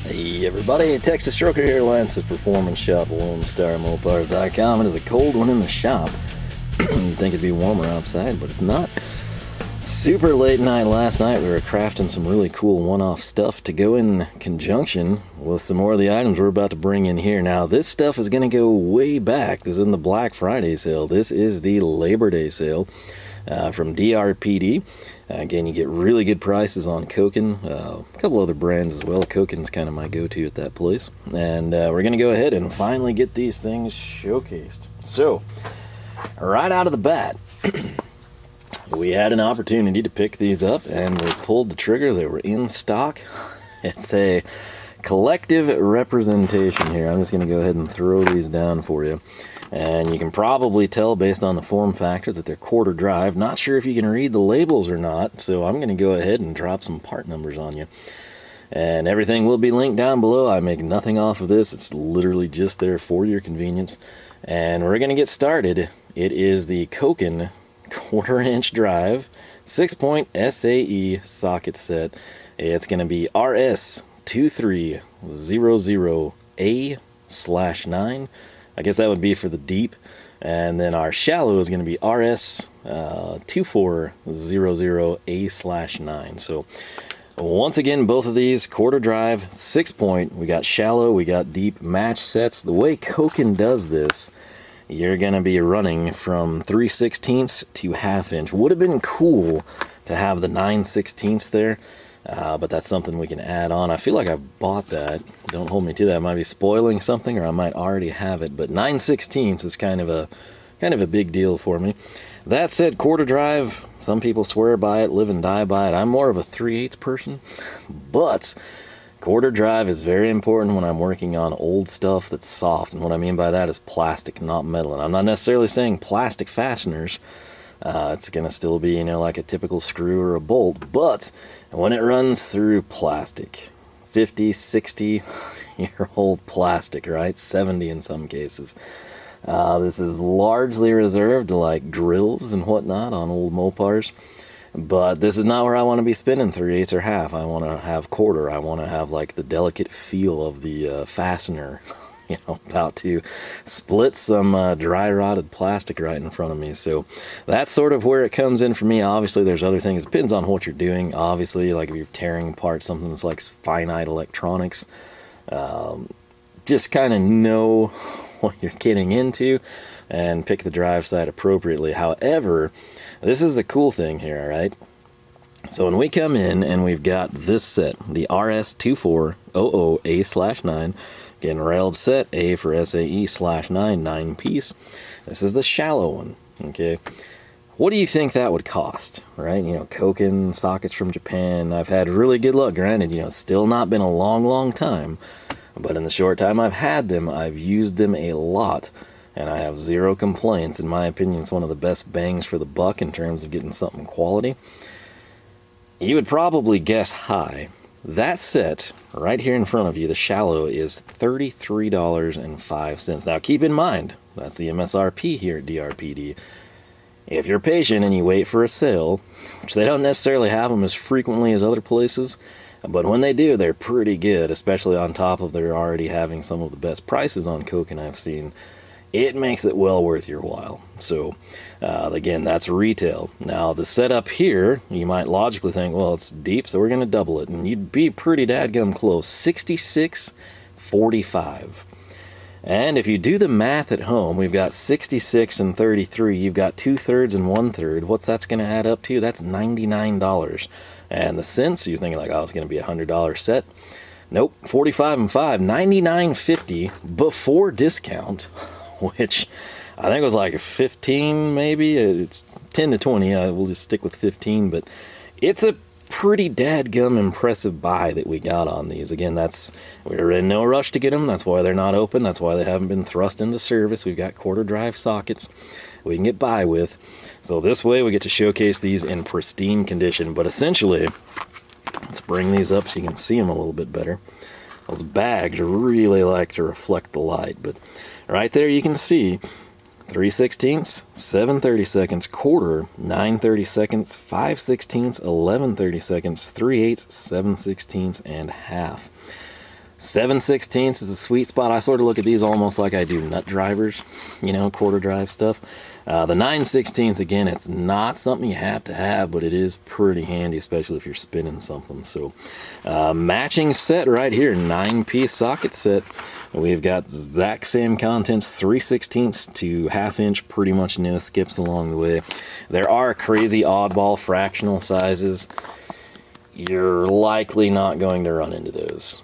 Hey everybody, Texas Stroker here, Lance's Performance Shop, LoneStarMopars.com. It is a cold one in the shop. You'd think it'd be warmer outside, but it's not. Super late night last night. We were crafting some really cool one-off stuff to go in conjunction with some more of the items we're about to bring in here. Now, this stuff is going to go way back. This isn't the Black Friday sale. This is the Labor Day sale from DRPD. Again, you get really good prices on Koken, a couple other brands as well. Koken's kind of my go-to at that place. And we're going to go ahead and finally get these things showcased. So, right out of the bat, we had an opportunity to pick these up, and we pulled the trigger. They were in stock. It's a collective representation here. I'm just going to go ahead and throw these down for you. And you can probably tell based on the form factor that they're quarter drive. Not sure if you can read the labels or not, so I'm going to go ahead and drop some part numbers on you. And everything will be linked down below. I make nothing off of this. It's literally just there for your convenience. And we're going to get started. It is the Koken quarter-inch drive 6-point SAE socket set. It's going to be RS2300A/9. I guess that would be for the deep. And then our shallow is going to be RS2400A/9. So once again, both of these quarter drive 6-point. We got shallow, we got deep match sets. The way Koken does this, you're going to be running from 3/16 to ½ inch. Would have been cool to have the 9/16 there, but that's something we can add on. I feel like I've bought that. Don't hold me to that. I might be spoiling something, or I might already have it, but 9/16 is kind of a big deal for me. That said, quarter drive, some people swear by it, live and die by it. I'm more of a 3/8 person, but quarter drive is very important when I'm working on old stuff that's soft, and what I mean by that is plastic, not metal. And I'm not necessarily saying plastic fasteners. It's going to still be, like a typical screw or a bolt, but when it runs through plastic, 50, 60-year-old plastic, right? 70 in some cases. This is largely reserved to like drills and whatnot on old Mopars. But this is not where I want to be spinning 3/8 or half. I want to have quarter. I want to have like the delicate feel of the fastener, about to split some dry rotted plastic right in front of me. So that's sort of where it comes in for me. Obviously, there's other things. It depends on what you're doing. Obviously, like if you're tearing apart something that's like finite electronics, just kind of know what you're getting into and pick the drive side appropriately. However, this is the cool thing here, all right? So when we come in and we've got this set, the RS2400A/9, again, railed set, A for SAE/9, 9-piece. This is the shallow one, okay? What do you think that would cost, right? Koken sockets from Japan. I've had really good luck. Granted, it's still not been a long, long time, but in the short time I've had them, I've used them a lot. And I have zero complaints. In my opinion, it's one of the best bangs for the buck in terms of getting something quality. You would probably guess high. That set, right here in front of you, the shallow, is $33.05. Now keep in mind, that's the MSRP here at DRPD. If you're patient and you wait for a sale, which they don't necessarily have them as frequently as other places, but when they do, they're pretty good, especially on top of they're already having some of the best prices on Koken I've seen. It makes it well worth your while. So, again, that's retail. Now, the setup here, you might logically think, well, it's deep, so we're going to double it. And you'd be pretty dadgum close. 66/45. And if you do the math at home, we've got 66 and 33. You've got 2/3 and 1/3. What's that's going to add up to? That's $99. And the cents, you're thinking like, oh, it's going to be a $100 set. Nope, 45 and 5, $99.50 before discount. Which I think was like 15 maybe. It's 10 to 20. We'll just stick with 15, but it's a pretty dadgum impressive buy that we got on these. Again, we're in no rush to get them. That's why they're not open. That's why they haven't been thrust into service. We've got quarter drive sockets we can get by with. So this way we get to showcase these in pristine condition. But essentially, let's bring these up so you can see them a little bit better. Those bags really like to reflect the light, but right there you can see 3/16, 7/32, quarter, 9/32, 5/16, 11/32, 3/8, 7/16, and half. 7/16 is a sweet spot. I sort of look at these almost like I do nut drivers, you know, quarter drive stuff. The 9/16, again, it's not something you have to have, but it is pretty handy, especially if you're spinning something. So matching set right here, 9-piece socket set. We've got exact same contents, 3/16 to 1/2 inch, pretty much no skips along the way. There are crazy oddball fractional sizes. You're likely not going to run into those.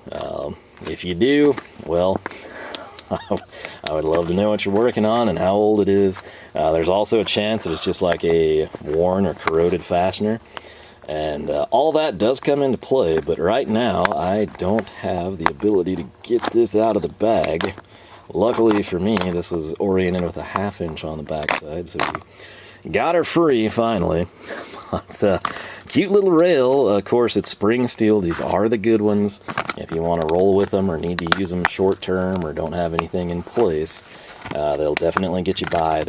If you do, well, I would love to know what you're working on and how old it is. There's also a chance that it's just like a worn or corroded fastener. And all that does come into play, but right now I don't have the ability to get this out of the bag. Luckily for me, this was oriented with a 1/2 inch on the backside, so we got her free finally. It's a cute little rail. Of course, it's spring steel. These are the good ones. If you want to roll with them or need to use them short term or don't have anything in place, they'll definitely get you by.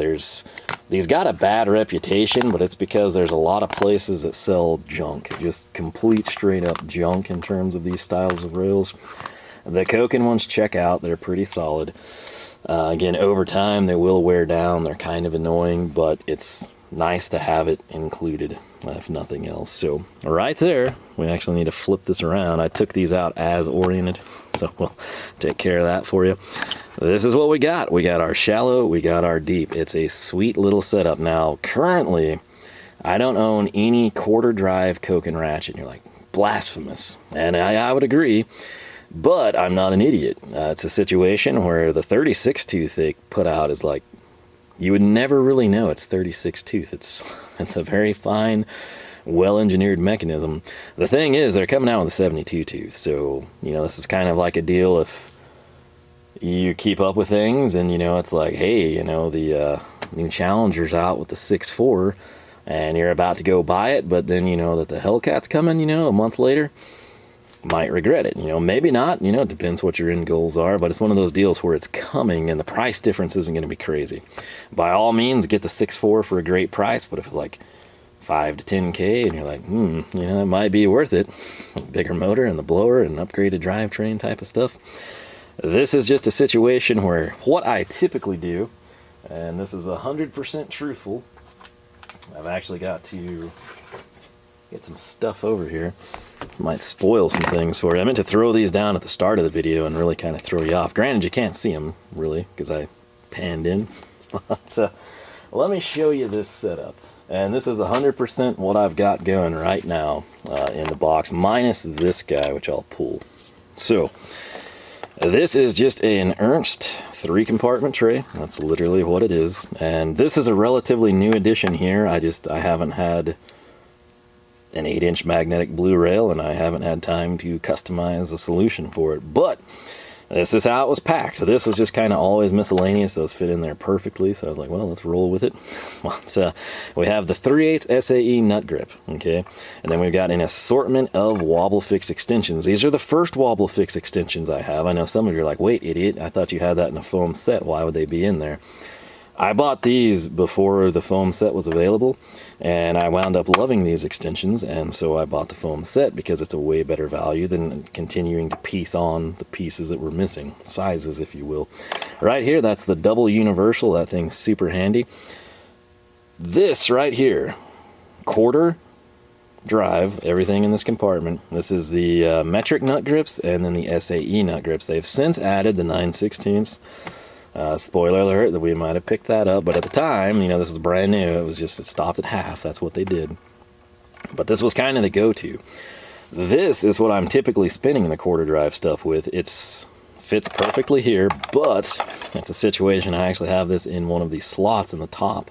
These got a bad reputation, but it's because there's a lot of places that sell junk, just complete straight up junk in terms of these styles of rails. The Koken ones, check out, they're pretty solid. Again, over time they will wear down, they're kind of annoying, but it's nice to have it included, if nothing else. So right there, we actually need to flip this around. I took these out as oriented, so we'll take care of that for you. This is what we got. We got our shallow, we got our deep. It's a sweet little setup. Now, currently, I don't own any quarter drive Koken ratchet. And you're like, blasphemous. And I would agree, but I'm not an idiot. It's a situation where the 36 tooth they put out is like, you would never really know it's 36 tooth. It's a very fine, well-engineered mechanism. The thing is, they're coming out with a 72 tooth. So, you know, this is kind of like a deal if you keep up with things and, you know, it's like, hey, you know, the new Challenger's out with the 6.4 and you're about to go buy it, but then you know that the Hellcat's coming, you know, a month later. Might regret it, you know, maybe not, you know, it depends what your end goals are, but it's one of those deals where it's coming and the price difference isn't going to be crazy. By all means, get the 6.4 for a great price, but if it's like 5 to 10K and you're like, you know, it might be worth it, bigger motor and the blower and upgraded drivetrain type of stuff. This is just a situation where what I typically do, and this is 100% truthful, I've actually got to get some stuff over here. This might spoil some things for you. I meant to throw these down at the start of the video and really kind of throw you off. Granted, you can't see them, really, because I panned in. But let me show you this setup. And this is 100% what I've got going right now in the box, minus this guy, which I'll pull. So, this is just an Ernst 3-compartment tray. That's literally what it is. And this is a relatively new addition here. I haven't had an 8-inch magnetic blue rail, and I haven't had time to customize a solution for it. But this is how it was packed. This was just kind of always miscellaneous. Those fit in there perfectly, so I was like, well, let's roll with it. But, we have the 3/8 SAE nut grip, okay? And then we've got an assortment of Wobble-Fix extensions. These are the first Wobble-Fix extensions I have. I know some of you are like, wait, idiot, I thought you had that in a foam set. Why would they be in there? I bought these before the foam set was available, and I wound up loving these extensions, and so I bought the foam set because it's a way better value than continuing to piece on the pieces that were missing, sizes if you will. Right here, that's the double universal. That thing's super handy. This right here, quarter drive, everything in this compartment. This is the metric nut grips and then the SAE nut grips. They've since added the 9/16. Spoiler alert that we might have picked that up, but at the time, you know, this was brand new. It stopped at half. That's what they did. But this was kind of the go-to. This is what I'm typically spinning the quarter drive stuff with. Fits perfectly here, but it's a situation I actually have this in one of these slots in the top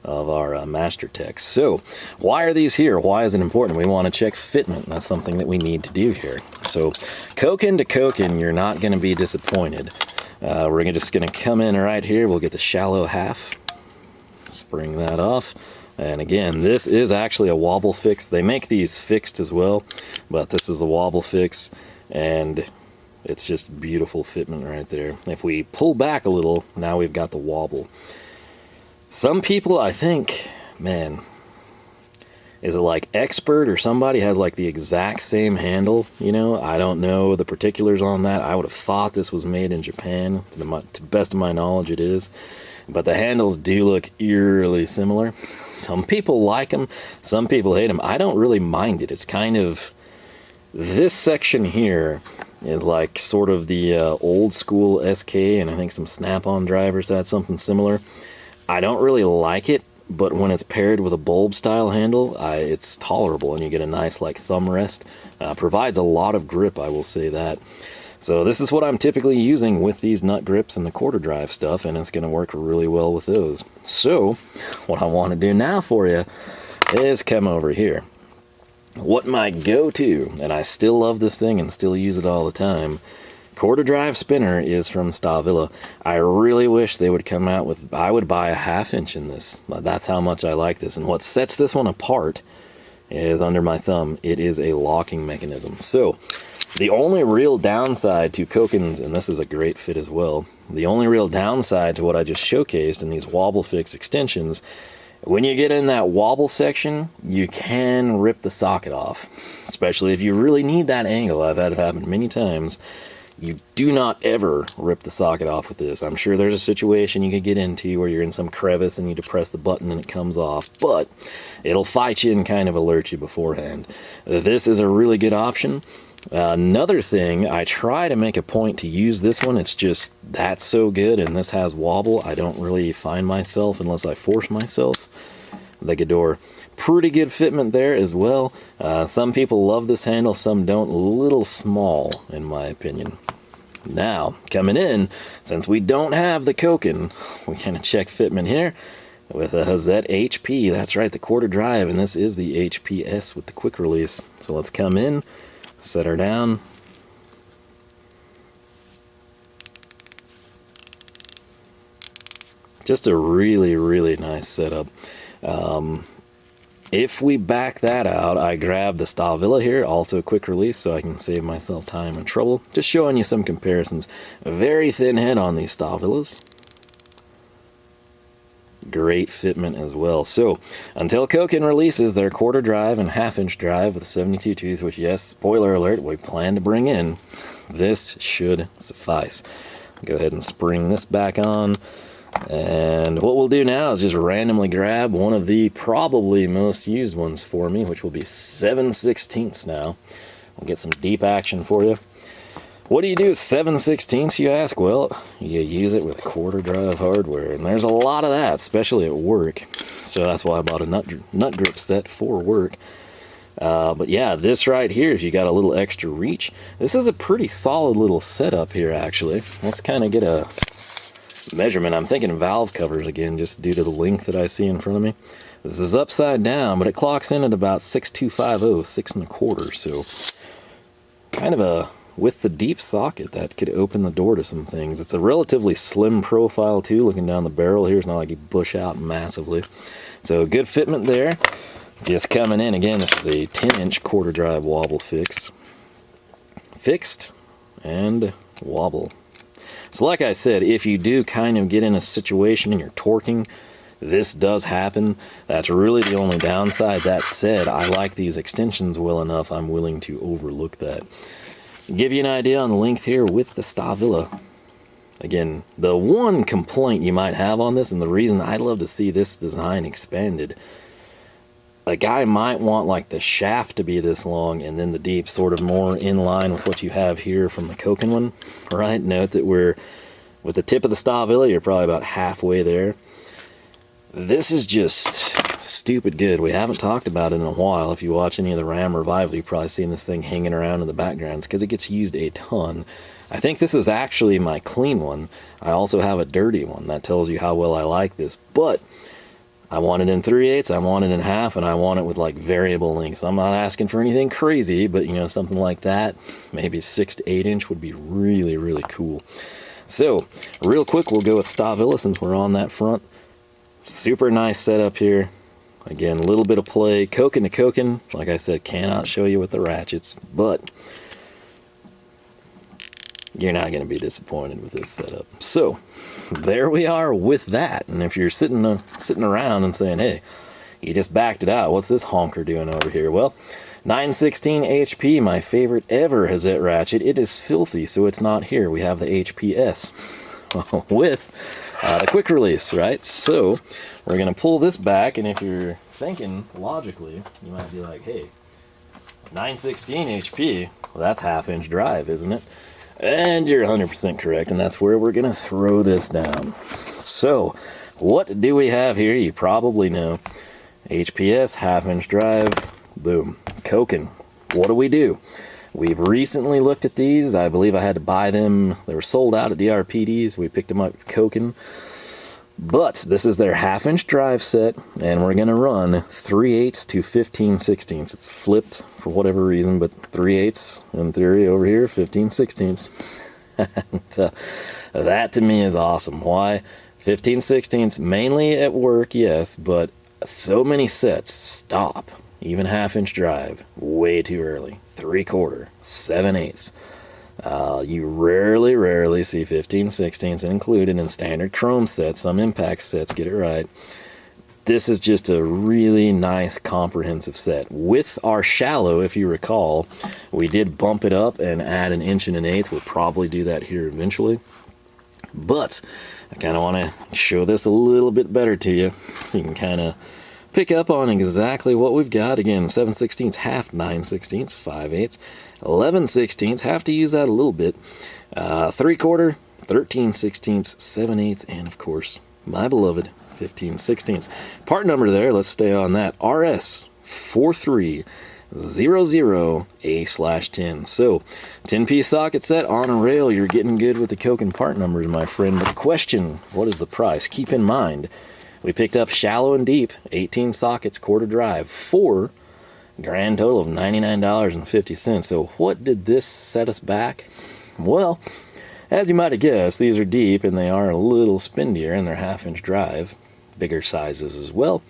of our Master Tech. So why are these here? Why is it important? We want to check fitment. That's something that we need to do here. So Koken to Koken, you're not going to be disappointed. We're just going to come in right here. We'll get the shallow half, spring that off. And again, this is actually a Wobble-Fix. They make these fixed as well, but this is the Wobble-Fix, and it's just beautiful fitment right there. If we pull back a little, now we've got the wobble. Some people, I think, man, Is it like Expert or somebody has like the exact same handle? You know, I don't know the particulars on that. I would have thought this was made in Japan. To the best of my knowledge, it is. But the handles do look eerily similar. Some people like them, some people hate them. I don't really mind it. It's kind of, this section here is like sort of the old school SK, and I think some Snap-on drivers had something similar. I don't really like it, but when it's paired with a bulb style handle, it's tolerable, and you get a nice like thumb rest. Provides a lot of grip, I will say that. So this is what I'm typically using with these nut grips and the quarter drive stuff, and it's going to work really well with those. So what I want to do now for you is come over here. What my go-to, and I still love this thing and still use it all the time, quarter drive spinner is from Stahlwille. I really wish they would come out with, I would buy a 1/2 inch in this. That's how much I like this. And what sets this one apart is under my thumb, it is a locking mechanism. So the only real downside to Kokens, and this is a great fit as well, the only real downside to what I just showcased in these Wobble-Fix extensions, when you get in that wobble section, you can rip the socket off, especially if you really need that angle. I've had it happen many times. You do not ever rip the socket off with this. I'm sure there's a situation you could get into where you're in some crevice and you depress the button and it comes off, but it'll fight you and kind of alert you beforehand. This is a really good option. Another thing, I try to make a point to use this one. It's just, that's so good, and this has wobble. I don't really find myself unless I force myself. The Gedore, pretty good fitment there as well. Some people love this handle, some don't. A little small, in my opinion. Now, coming in, since we don't have the Koken, we kind of check fitment here with a Hazet HP. That's right, the quarter drive, and this is the HPS with the quick release. So let's come in. Set her down. Just a really, really nice setup. If we back that out, I grab the Stahlwille here, also quick release, so I can save myself time and trouble. Just showing you some comparisons. A very thin head on these Stahlwilles. Great fitment as well. So until Koken releases their quarter drive and 1/2 inch drive with a 72 tooth, which, yes, spoiler alert, we plan to bring in, this should suffice. Go ahead and spring this back on, and what we'll do now is just randomly grab one of the probably most used ones for me, which will be 7/16 now. We'll get some deep action for you. What do you do with 7/16, you ask? Well, you use it with quarter drive hardware, and there's a lot of that, especially at work. So that's why I bought a nut grip set for work. But yeah, this right here, if you got a little extra reach, this is a pretty solid little setup here, actually. Let's kind of get a measurement. I'm thinking valve covers again, just due to the length that I see in front of me. This is upside down, but it clocks in at about 6.250, 6 1/4. So kind of a, with the deep socket, that could open the door to some things. It's a relatively slim profile too, looking down the barrel here. It's not like you bush out massively. So good fitment there. Just coming in, again, this is a 10-inch quarter drive Wobble-Fix. Fixed and wobble. So like I said, if you do kind of get in a situation and you're torquing, this does happen. That's really the only downside. That said, I like these extensions well enough, I'm willing to overlook that. Give you an idea on the length here with the Stahlwille. Again, the one complaint you might have on this, and the reason I'd love to see this design expanded, a guy might want like the shaft to be this long and then the deep sort of more in line with what you have here from the Koken one, right? Note that we're, with the tip of the Stahlwille, you're probably about halfway there. This is just stupid good. We haven't talked about it in a while. If you watch any of the Ram Revival, you've probably seen this thing hanging around in the backgrounds because it gets used a ton. I think this is actually my clean one. I also have a dirty one. That tells you how well I like this. But I want it in 3/8, I want it in 1/2, and I want it with like variable lengths. I'm not asking for anything crazy, but you know, something like that, maybe 6 to 8 inch would be really, really cool. So real quick, we'll go with Stahlwille since we're on that front. Super nice setup here. Again, a little bit of play. Koken to Koken, like I said, cannot show you with the ratchets, but you're not going to be disappointed with this setup. So there we are with that. And if you're sitting around and saying, hey, You just backed it out. What's this honker doing over here? Well, 916 HP, my favorite ever Hazet ratchet. It is filthy, so it's not here. We have the HPS with the quick release, right? So we're going to pull this back, and if you're thinking logically, you might be like, hey, 916 HP, well, that's half-inch drive, isn't it? And you're 100% correct, and that's where we're going to throw this down. So what do we have here? You probably know. HPS, half-inch drive, boom. Koken. What do? We've recently looked at these. I believe I had to buy them. They were sold out at DRPDs. We picked them up at Koken. But this is their half-inch drive set, and we're going to run 3/8 to 15/16. It's flipped for whatever reason, but 3/8 in theory over here, 15/16. And that to me is awesome. Why? 15/16 mainly at work, yes, but so many sets stop. Even half-inch drive, way too early. 3/4, 7/8. You rarely see 15/16 included in standard chrome sets. Some impact sets get it right. This is just a really nice comprehensive set. With our shallow, if you recall, we did bump it up and add 1 1/8. We'll probably do that here eventually. But I kind of want to show this a little bit better to you, so you can kind of pick up on exactly what we've got. Again, 7/16 half, 9/16, 5/8, 11/16, have to use that a little bit, 3/4, 13/16, 7/8, and of course, my beloved 15/16. Part number there, let's stay on that, RS 4300A/10. So 10-piece socket set on a rail. You're getting good with the Koken part numbers, my friend. But the question, what is the price? Keep in mind, we picked up shallow and deep, 18 sockets, quarter drive, for a grand total of $99.50. So what did this set us back? Well, as you might have guessed, these are deep and they are a little spindier in their half-inch drive, bigger sizes as well.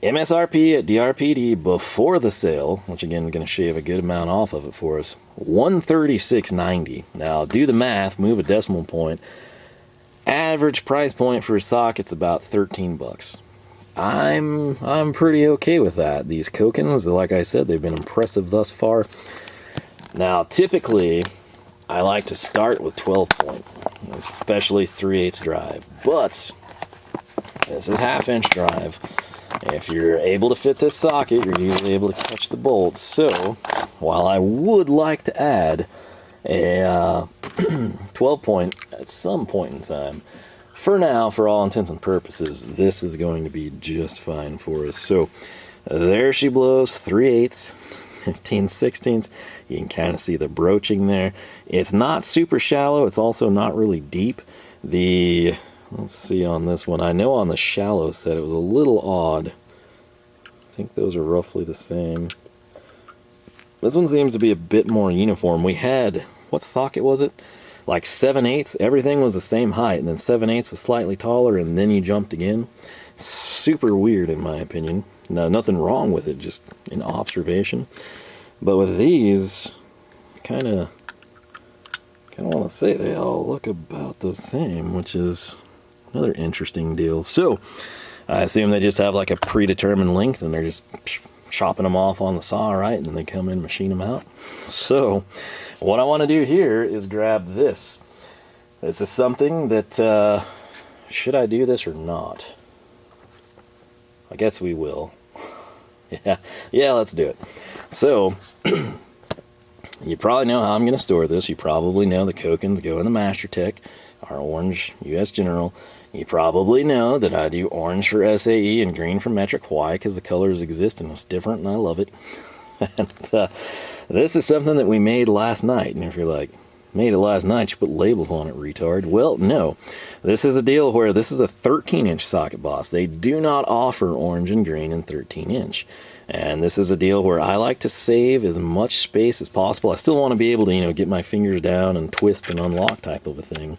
MSRP at DRPD before the sale, which again is going to shave a good amount off of it for us, $136.90. Now do the math, move a decimal point. Average price point for a socket's about 13 bucks. I'm pretty okay with that. These Kokens, like I said, they've been impressive thus far. Now, typically, I like to start with 12 point, especially 3/8 drive. But this is half-inch drive. If you're able to fit this socket, you're usually able to catch the bolts. So, while I would like to add a 12 point at some point in time, for now, for all intents and purposes, this is going to be just fine for us. So there she blows, 3/8, 15/16. You can kind of see the broaching there. It's not super shallow. It's also not really deep. Let's see on this one. I know on the shallow set it was a little odd. I think those are roughly the same. This one seems to be a bit more uniform. We had, what socket was it? Like 7/8, everything was the same height, and then 7/8 was slightly taller, and then you jumped again. Super weird in my opinion. No, nothing wrong with it, just an observation. But with these, kind of want to say they all look about the same, which is another interesting deal. So I assume they just have like a predetermined length, and they're just chopping them off on the saw, right? And then they come in, machine them out. So what I want to do here is grab this. This is something that, should I do this or not? I guess we will. Yeah, let's do it. So, you probably know how I'm going to store this. You probably know the Kokens go in the Master Tech, our orange US General. You probably know that I do orange for SAE and green for metric. Why? Because the colors exist and it's different and I love it. And this is something that we made last night. And if you're like, made it last night, you put labels on it, retard. Well, no. This is a deal where this is a 13-inch socket, boss. They do not offer orange and green in 13-inch. And this is a deal where I like to save as much space as possible. I still want to be able to, get my fingers down and twist and unlock type of a thing.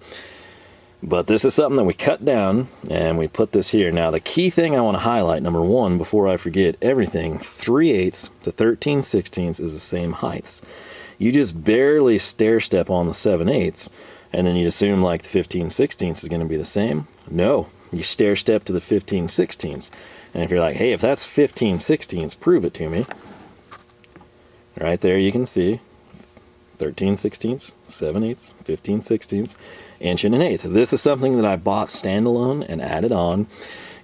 But this is something that we cut down, and we put this here. Now, the key thing I want to highlight, number one, before I forget everything, 3/8 to 13/16 is the same heights. You just barely stair-step on the 7/8, and then you assume like the 15/16 is going to be the same. No, you stair step to the 15/16. And if you're like, hey, if that's 15/16, prove it to me. Right there you can see 13/16, 7/8, 15/16, inch and an eighth. This is something that I bought standalone and added on.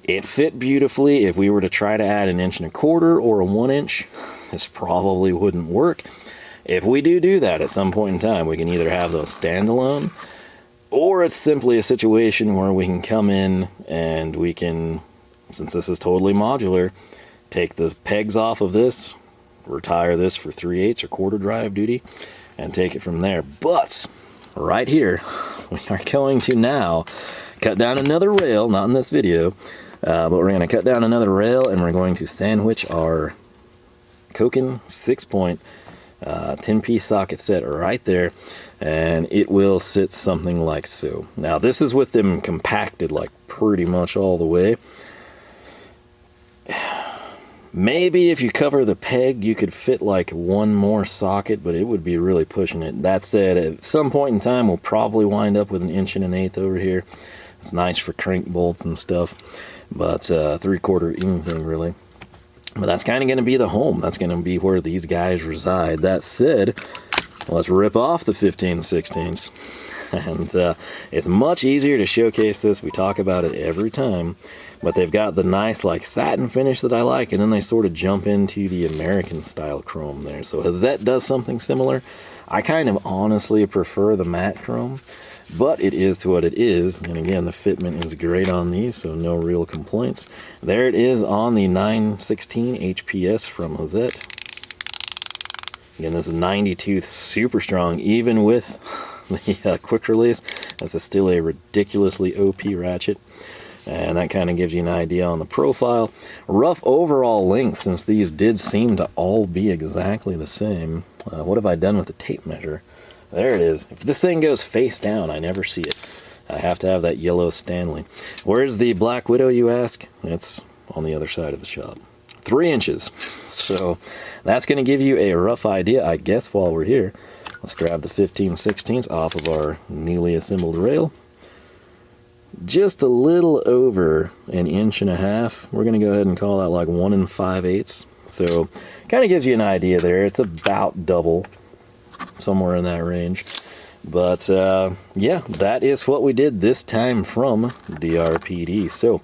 It fit beautifully. If we were to try to add an 1.25 or a 1 inch, this probably wouldn't work. If we do that at some point in time, we can either have those standalone, or it's simply a situation where we can come in and we can, since this is totally modular, take the pegs off of this, retire this for 3/8 or quarter drive duty, and take it from there. But right here, we are going to now cut down another rail, not in this video, but we're going to cut down another rail, and we're going to sandwich our Koken 6-point 10-piece socket set right there, and it will sit something like so. Now this is with them compacted like pretty much all the way. Maybe if you cover the peg you could fit like one more socket, but it would be really pushing it. That said, at some point in time we'll probably wind up with an 1 1/8 over here. It's nice for crank bolts and stuff, but 3/4 anything really. But that's kind of going to be the home. That's going to be where these guys reside. That said, let's rip off the 15/16. And it's much easier to showcase this. We talk about it every time. But they've got the nice like satin finish that I like, and then they sort of jump into the American style chrome there. So Hazet does something similar. I kind of honestly prefer the matte chrome, but it is what it is. And again, the fitment is great on these, so no real complaints. There it is on the 916 HPS from Hazet. Again, this is 92, super strong, even with the quick release. This is still a ridiculously OP ratchet. And that kind of gives you an idea on the profile. Rough overall length, since these did seem to all be exactly the same. What have I done with the tape measure? There it is. If this thing goes face down, I never see it. I have to have that yellow Stanley. Where's the Black Widow, you ask? It's on the other side of the shop. 3 inches. So that's going to give you a rough idea, I guess, while we're here. Let's grab the 15/16 off of our newly assembled rail. Just a little over an 1.5 inch. We're going to go ahead and call that like 1 5/8. So kind of gives you an idea there. It's about double, somewhere in that range. But yeah, that is what we did this time from DRPD. So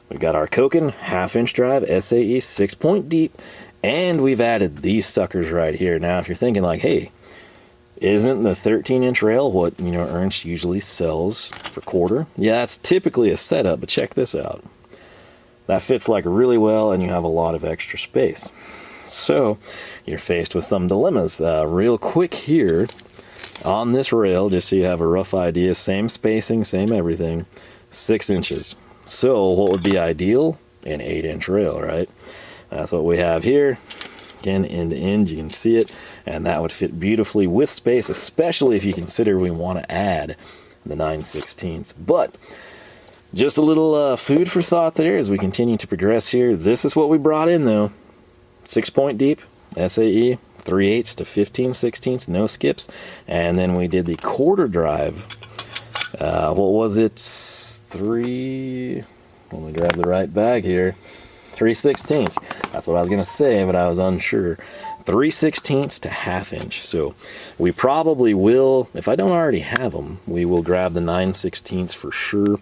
we've got our Koken 1/2 inch drive SAE 6-point deep, and we've added these suckers right here. Now if you're thinking like, hey, isn't the 13-inch rail what, you know, Ernst usually sells for quarter? Yeah, that's typically a setup, but check this out. That fits like really well, and you have a lot of extra space. So you're faced with some dilemmas. Real quick here on this rail, just so you have a rough idea, same spacing, same everything, 6 inches. So what would be ideal? An 8-inch rail, right? That's what we have here. Again, end to end, you can see it, and that would fit beautifully with space, especially if you consider we want to add the 9/16. But just a little food for thought there as we continue to progress here. This is what we brought in though. 6-point deep, SAE, 3/8 to 15/16, no skips. And then we did the quarter drive. What was it? Let me grab the right bag here. 3/16. That's what I was going to say, but I was unsure. 3/16 to 1/2 inch. So we probably will, if I don't already have them, we will grab the 9/16 for sure.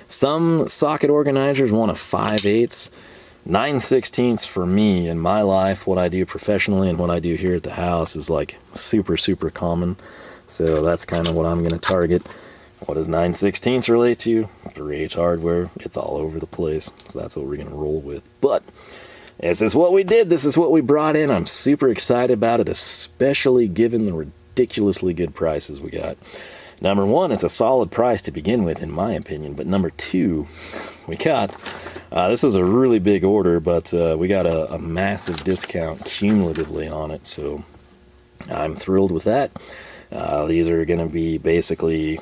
Some socket organizers want a 5/8. 9/16 for me in my life, what I do professionally and what I do here at the house is like super, super common. So that's kind of what I'm going to target. What does 9/16 relate to? 3/8 hardware. It's all over the place. So that's what we're going to roll with. But this is what we did. This is what we brought in. I'm super excited about it, especially given the ridiculously good prices we got. Number one, it's a solid price to begin with, in my opinion. But number two, we got, this is a really big order, but we got a massive discount cumulatively on it. So I'm thrilled with that. These are going to be basically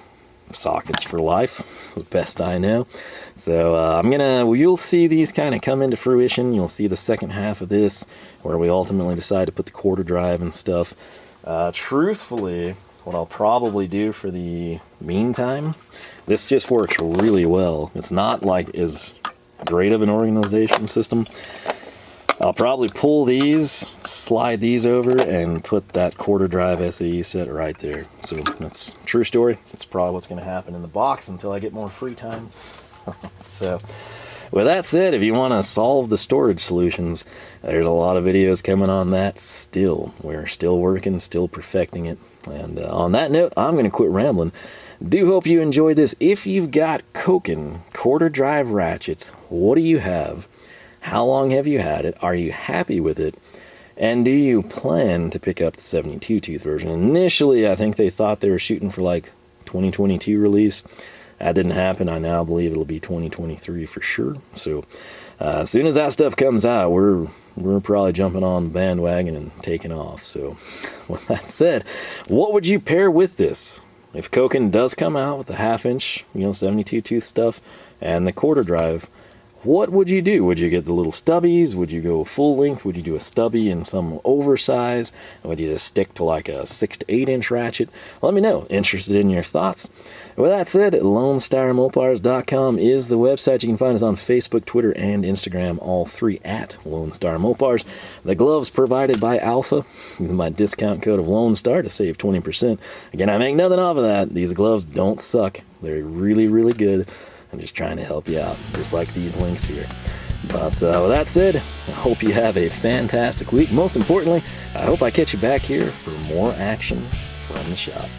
sockets for life, the best I know. So you'll see these kind of come into fruition. You'll see the second half of this where we ultimately decide to put the quarter drive and stuff. Truthfully, what I'll probably do for the meantime, this just works really well. It's not like as great of an organization system. I'll probably pull these, slide these over, and put that quarter drive SAE set right there. So that's true story. That's probably what's going to happen in the box until I get more free time. So with that said, if you want to solve the storage solutions, there's a lot of videos coming on that still. We're still working, still perfecting it. And on that note, I'm going to quit rambling. Do hope you enjoyed this. If you've got Koken quarter drive ratchets, what do you have? How long have you had it? Are you happy with it? And do you plan to pick up the 72 tooth version? Initially, I think they thought they were shooting for like 2022 release. That didn't happen. I now believe it'll be 2023 for sure. So as soon as that stuff comes out, we're probably jumping on the bandwagon and taking off. So with that said, what would you pair with this? If Koken does come out with the 1/2 inch, 72 tooth stuff and the quarter drive, what would you do? Would you get the little stubbies? Would you go full length? Would you do a stubby and some oversize? Would you just stick to like a 6 to 8 inch ratchet? Let me know. Interested in your thoughts. With that said, LoneStarMopars.com is the website. You can find us on Facebook, Twitter, and Instagram, all three at Lone Star Mopars. The gloves provided by Alpha. Use my discount code of Lone Star to save 20%. Again, I make nothing off of that. These gloves don't suck. They're really, really good. I'm just trying to help you out, just like these links here. But with that said, I hope you have a fantastic week. Most importantly, I hope I catch you back here for more action from the shop.